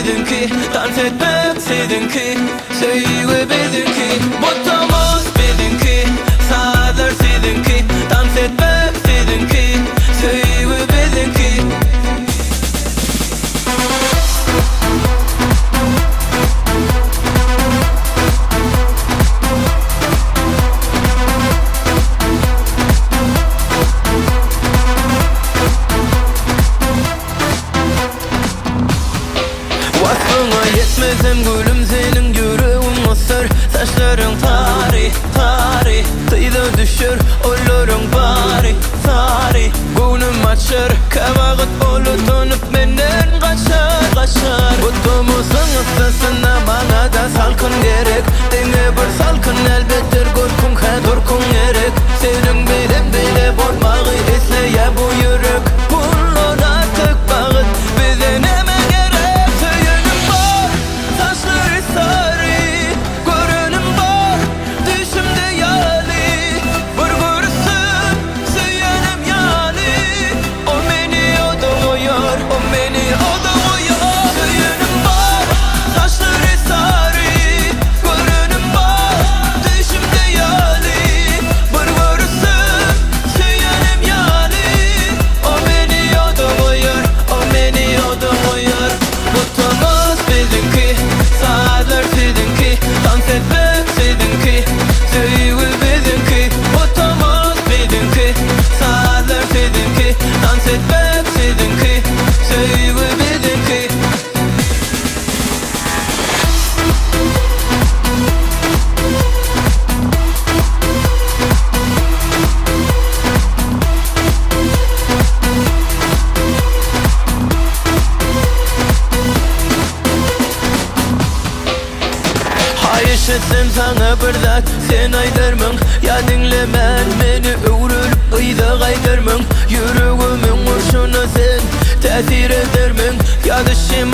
bizimki, dans etmek sizinki, söyle bizimki, botamız bizimki, saatler sizinki, dans etmek sizinki, söyle bizimki. Vasfına yetmezem gülüm senin yüreğin osur. Saçların tarih, tarih Kıyıda düşür olurun bari, tarih Gönlüm açır, kavağıt bolu tonup menden kaçar, kaçar Kutumuzun ıslısına bana da salkın gerek. Dene bir salkın elbettir korkun kadurkun gerek. Senin benim bile bormağı esle ya bu yürek. Bunlar artık bağıt bize neme gerek. Söyünüm var, saçları sarı, görünüm var, düşümde yali. Bir görürsün, söyünüm yali. O beni oduyor, o beni oduyor. Söyünüm var, saçları sarı, görünüm var, düşümde yali. Bir görürsün, söyünüm yali. O beni oduyor, o beni oduyor. Mutlumuz bizimki, saatler sizinki, dans etmek sizinki, söyle bizimki. Mutlumuz bizimki, saatler sizinki, dans etmek sizinki, söyle bizimki. Hayış etsem sana bir zat sen aydırmın. Ya dinlemen beni öğrülüp ıyda kaydırmın. Yüreğimin kurşunu sen tesir edermin. Ya dişim